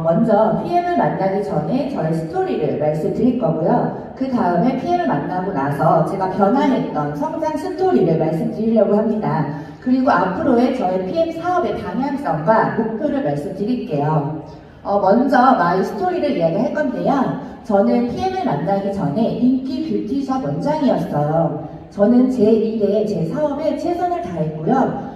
먼저 PM을 만나기 전에 저의 스토리를 말씀드릴 거고요. 그 다음에 PM을 만나고 나서 제가 변화했던 성장 스토리를 말씀드리려고 합니다. 그리고 앞으로의 저의 PM 사업의 방향성과 목표를 말씀드릴게요. 먼저 마이 스토리를 이야기할 건데요. 저는 PM을 만나기 전에 인기 뷰티샵 원장이었어요. 저는 제 일에, 제 사업에 최선을 다했고요.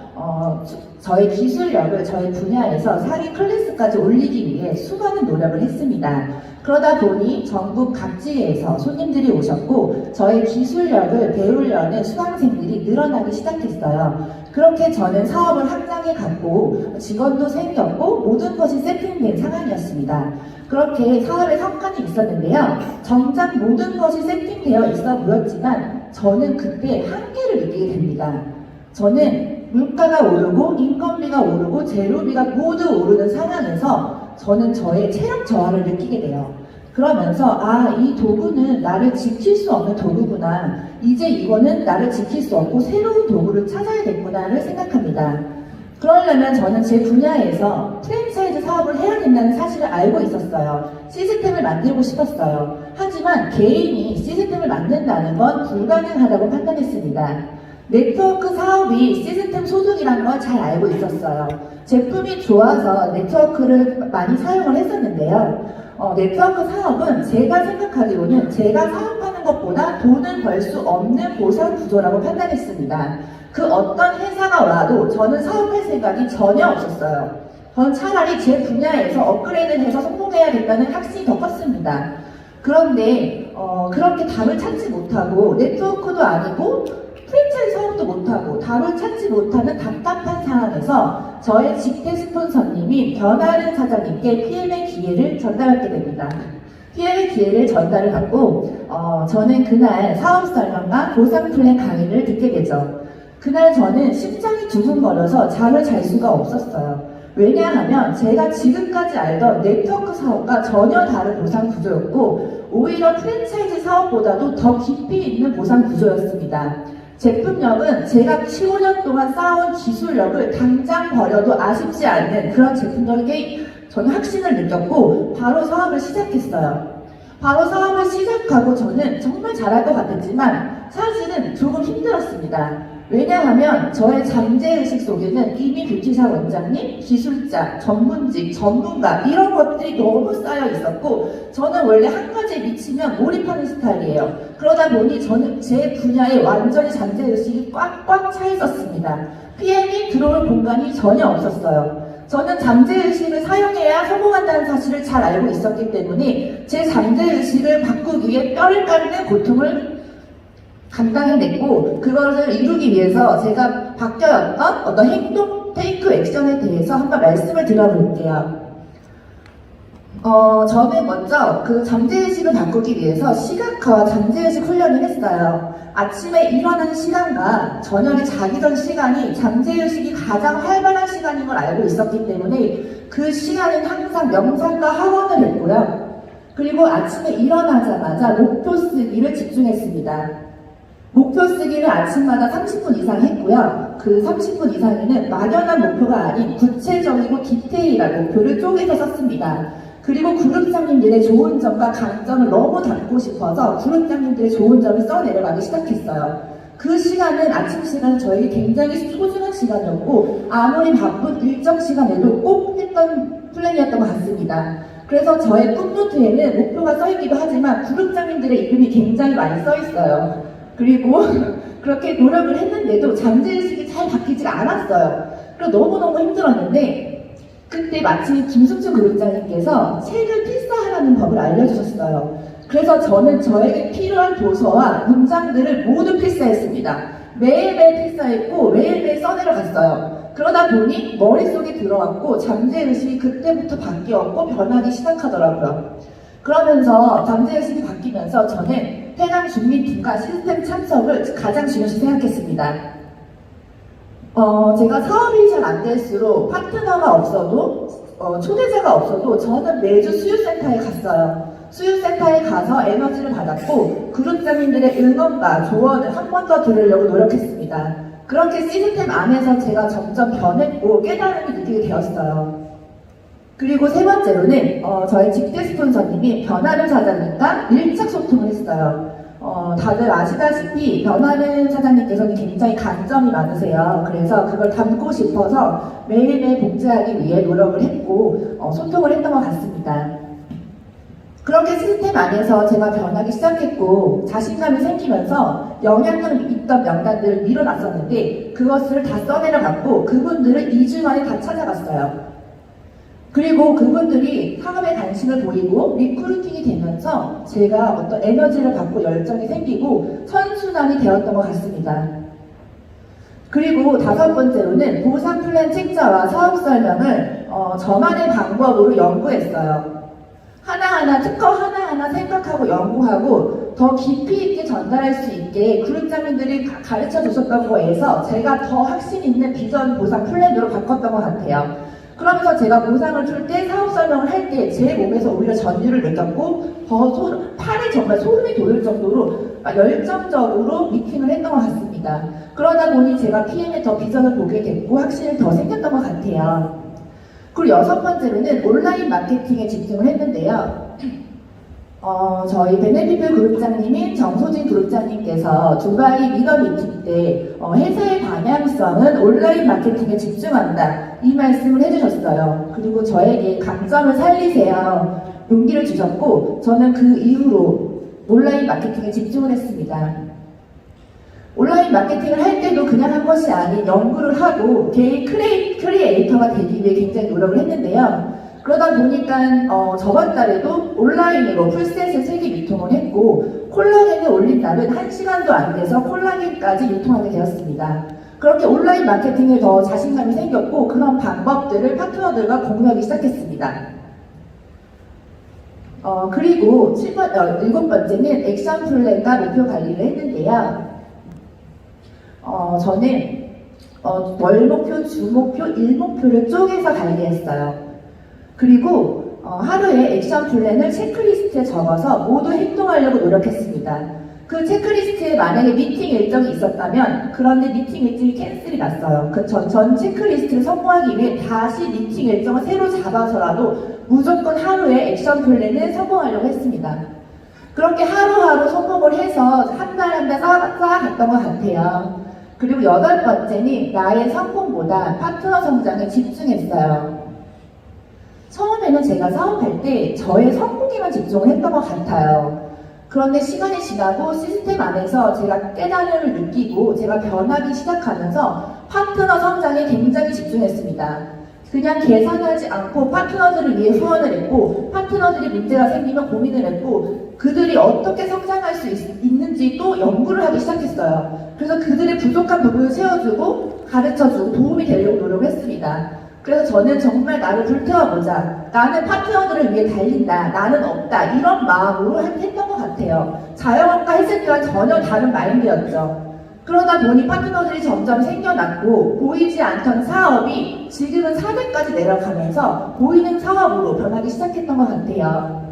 저의 기술력을 저희 분야에서 상위 클래스까지 올리기 위해 수많은 노력을 했습니다. 그러다 보니 전국 각지에서 손님들이 오셨고 저의 기술력을 배우려는 수강생들이 늘어나기 시작했어요. 그렇게 저는 사업을 확장해 갔고 직원도 생겼고 모든 것이 세팅된 상황이었습니다. 그렇게 사업에 성과는 있었는데요. 정작 모든 것이 세팅되어 있어 보였지만 저는 그때 한계를 느끼게 됩니다. 저는 물가가 오르고 인건비가 오르고 재료비가 모두 오르는 상황에서 저는 저의 체력 저하를 느끼게 돼요. 그러면서 이 도구는 나를 지킬 수 없는 도구구나. 이제 이거는 나를 지킬 수 없고 새로운 도구를 찾아야겠구나를 생각합니다. 그러려면 저는 제 분야에서 프랜차이즈 사업을 해야 된다는 사실을 알고 있었어요. 시스템을 만들고 싶었어요. 하지만 개인이 시스템을 만든다는 건 불가능하다고 판단했습니다. 네트워크 사업이 시스템 소득이라는 걸 잘 알고 있었어요. 제품이 좋아서 네트워크를 많이 사용을 했었는데요. 네트워크 사업은 제가 생각하기로는 제가 사업하는 것보다 돈을 벌 수 없는 보상 구조라고 판단했습니다. 그 어떤 회사가 와도 저는 사업할 생각이 전혀 없었어요. 저는 차라리 제 분야에서 업그레이드를 해서 성공해야겠다는 확신이 더 컸습니다. 그런데 그렇게 답을 찾지 못하고 네트워크도 아니고 프랜차이즈 사업도 못하고 답을 찾지 못하는 답답한 상황에서 저의 직계 스폰서님인 변하는 사장님께 PM의 기회를 전달하게 됩니다. PM의 기회를 전달을 받고 저는 그날 사업 설명과 보상 플랜 강의를 듣게 되죠. 그날 저는 심장이 두근거려서 잠을 잘 수가 없었어요. 왜냐하면 제가 지금까지 알던 네트워크 사업과 전혀 다른 보상 구조였고 오히려 프랜차이즈 사업보다도 더 깊이 있는 보상 구조였습니다. 제품력은 제가 15년 동안 쌓아온 기술력을 당장 버려도 아쉽지 않는 그런 제품력에 저는 확신을 느꼈고 바로 사업을 시작했어요. 바로 사업을 시작하고 저는 정말 잘할 것 같았지만 사실은 조금 힘들었습니다. 왜냐하면 저의 잠재의식 속에는 이미 뷰티샵 원장님, 기술자, 전문직, 전문가 이런 것들이 너무 쌓여 있었고 저는 원래 한 가지에 미치면 몰입하는 스타일이에요. 그러다 보니 저는 제 분야에 완전히 잠재의식이 꽉꽉 차 있었습니다. PM이 들어올 공간이 전혀 없었어요. 저는 잠재의식을 사용해야 성공한다는 사실을 잘 알고 있었기 때문에 제 잠재의식을 바꾸기 위해 뼈를 깎는 고통을 감당해냈고 그것을 이루기 위해서 제가 바뀌어야 했던 어떤 행동, 테이크 액션에 대해서 한번 말씀을 드려볼게요. 저는 먼저 그 잠재의식을 바꾸기 위해서 시각화와 잠재의식 훈련을 했어요. 아침에 일어나는 시간과 저녁에 자기 전 시간이 잠재의식이 가장 활발한 시간인 걸 알고 있었기 때문에 그 시간은 항상 명상과 하원을 했고요. 그리고 아침에 일어나자마자 목표 쓰기를 집중했습니다. 목표 쓰기를 아침마다 30분 이상 했고요. 그 30분 이상에는 막연한 목표가 아닌 구체적이고 디테일한 목표를 쪼개서 썼습니다. 그리고 그룹장님들의 좋은 점과 강점을 너무 담고 싶어서 그룹장님들의 좋은 점을 써내려가기 시작했어요. 그 시간은 아침 시간은 저에게 굉장히 소중한 시간이었고 아무리 바쁜 일정 시간에도 꼭 했던 플랜이었던 것 같습니다. 그래서 저의 꿈노트에는 목표가 써있기도 하지만 그룹장님들의 이름이 굉장히 많이 써있어요. 그리고 그렇게 노력을 했는데도 잠재의식이 잘 바뀌지가 않았어요. 그래서 너무너무 힘들었는데 그때 마침 김숙주 그룹장님께서 책을 필사하라는 법을 알려주셨어요. 그래서 저는 저에게 필요한 도서와 문장들을 모두 필사했습니다. 매일매일 필사했고 매일매일 써내려갔어요. 그러다 보니 머릿속에 들어왔고 잠재의식이 그때부터 바뀌었고 변하기 시작하더라고요. 그러면서 잠재의식이 바뀌면서 저는 해당 준비팀과 시스템 참석을 가장 중요시 생각했습니다. 제가 사업이 잘 안 될수록 파트너가 없어도 초대자가 없어도 저는 매주 수유센터에 갔어요. 수유센터에 가서 에너지를 받았고 그룹장님들의 응원과 조언을 한 번 더 들으려고 노력했습니다. 그렇게 시스템 안에서 제가 점점 변했고 깨달음이 느끼게 되었어요. 그리고 세 번째로는 저희 직대 스폰서님이 변하는 사장님과 밀착 소통을 했어요. 다들 아시다시피 변하는 사장님께서는 굉장히 강점이 많으세요. 그래서 그걸 담고 싶어서 매일매일 복제하기 위해 노력을 했고 소통을 했던 것 같습니다. 그렇게 시스템 안에서 제가 변하기 시작했고 자신감이 생기면서 영향력 있던 명단들을 밀어놨었는데 그것을 다 써내려갔고 그분들을 2주 만에 다 찾아갔어요. 그리고 그분들이 사업에 관심을 보이고 리크루팅이 되면서 제가 어떤 에너지를 받고 열정이 생기고 선순환이 되었던 것 같습니다. 그리고 다섯 번째로는 보상 플랜 책자와 사업 설명을 저만의 방법으로 연구했어요. 하나하나 특허 하나하나 생각하고 연구하고 더 깊이 있게 전달할 수 있게 그룹장님들이 가르쳐 주셨던 거에서 제가 더 확신 있는 비전 보상 플랜으로 바꿨던 것 같아요. 그러면서 제가 보상을 줄 때 사업 설명을 할 때 제 몸에서 오히려 전율을 느꼈고 팔이 정말 소름이 돋을 정도로 열정적으로 미팅을 했던 것 같습니다. 그러다 보니 제가 PM에 더 비전을 보게 됐고 확신이 더 생겼던 것 같아요. 그리고 여섯 번째로는 온라인 마케팅에 집중을 했는데요. 저희 베네피플 그룹장님인 정소진 그룹장님께서 두바이 리더 미팅 때 회사의 방향성은 온라인 마케팅에 집중한다 이 말씀을 해주셨어요. 그리고 저에게 강점을 살리세요 용기를 주셨고 저는 그 이후로 온라인 마케팅에 집중을 했습니다. 온라인 마케팅을 할 때도 그냥 한 것이 아닌 연구를 하고 개인 크리에이터가 되기 위해 굉장히 노력을 했는데요. 그러다 보니까 저번 달에도 온라인으로 풀셋을 3개 유통을 했고 콜라겐을 올린 날은 1시간도 안 돼서 콜라겐까지 유통하게 되었습니다. 그렇게 온라인 마케팅에 더 자신감이 생겼고 그런 방법들을 파트너들과 공유하기 시작했습니다. 그리고 7번째는 액션 플랜과 목표 관리를 했는데요. 저는 월목표, 주목표, 일목표를 쪼개서 관리했어요. 그리고 하루에 액션 플랜을 체크리스트에 적어서 모두 행동하려고 노력했습니다. 그 체크리스트에 만약에 미팅 일정이 있었다면 그런데 미팅 일정이 캔슬이 났어요. 전 체크리스트를 성공하기 위해 다시 미팅 일정을 새로 잡아서라도 무조건 하루에 액션 플랜을 성공하려고 했습니다. 그렇게 하루하루 성공을 해서 한 달 한 달 쌓아갔던 것 같아요. 그리고 8번째는 나의 성공보다 파트너 성장에 집중했어요. 처음에는 제가 사업할 때 저의 성공에만 집중을 했던 것 같아요. 그런데 시간이 지나고 시스템 안에서 제가 깨달음을 느끼고 제가 변하기 시작하면서 파트너 성장에 굉장히 집중했습니다. 그냥 계산하지 않고 파트너들을 위해 후원을 했고 파트너들이 문제가 생기면 고민을 했고 그들이 어떻게 성장할 수 있는지 또 연구를 하기 시작했어요. 그래서 그들의 부족한 부분을 채워주고 가르쳐주고 도움이 되려고 노력했습니다. 그래서 저는 정말 나를 불태워보자. 나는 파트너들을 위해 달린다. 나는 없다. 이런 마음으로 했던 것 같아요. 자영업과 했을 때와 전혀 다른 마인드였죠. 그러다 보니 파트너들이 점점 생겨났고 보이지 않던 사업이 지금은 400까지 내려가면서 보이는 사업으로 변하기 시작했던 것 같아요.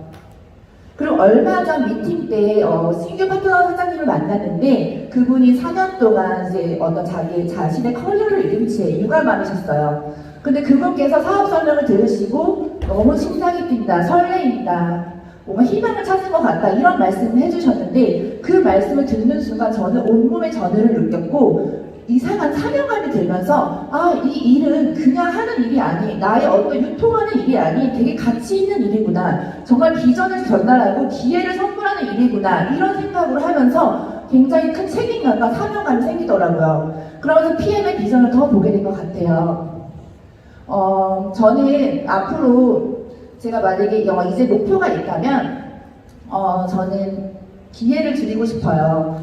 그리고 얼마 전 미팅 때 신규 파트너 사장님을 만났는데 그분이 4년 동안 이제 어떤 자신의 커리어를 잃은 채 육아맘이셨어요. 근데 그분께서 사업 설명을 들으시고 너무 심장이 뛴다, 설레인다, 뭔가 희망을 찾은 것 같다 이런 말씀을 해주셨는데 그 말씀을 듣는 순간 저는 온몸의 전율을 느꼈고 이상한 사명감이 들면서 이 일은 그냥 하는 일이 아니 나의 어떤 유통하는 일이 아니 되게 가치 있는 일이구나 정말 비전을 전달하고 기회를 선물하는 일이구나 이런 생각을 하면서 굉장히 큰 책임감과 사명감이 생기더라고요. 그러면서 PM의 비전을 더 보게 된 것 같아요. 저는 앞으로 제가 만약에 이제 목표가 있다면 저는 기회를 드리고 싶어요.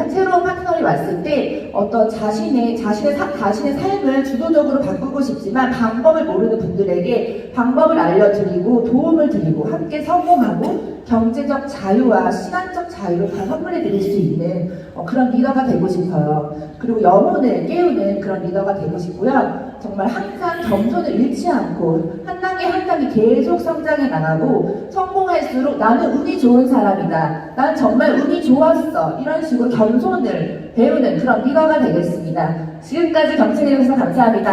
새로운 파트너들이 왔을 때 어떤 자신의 삶을 주도적으로 바꾸고 싶지만 방법을 모르는 분들에게 방법을 알려드리고 도움을 드리고 함께 성공하고 경제적 자유와 시간적 자유를 다 선물해 드릴 수 있는 그런 리더가 되고 싶어요. 그리고 영혼을 깨우는 그런 리더가 되고 싶고요. 정말 항상 겸손을 잃지 않고 한 단계 한 단계 계속 성장해 나가고 성공할수록 나는 운이 좋은 사람이다. 난 정말 운이 좋았어. 이런 식으로 겸손을 배우는 그런 리더가 되겠습니다. 지금까지 경청해 주셔서 감사합니다.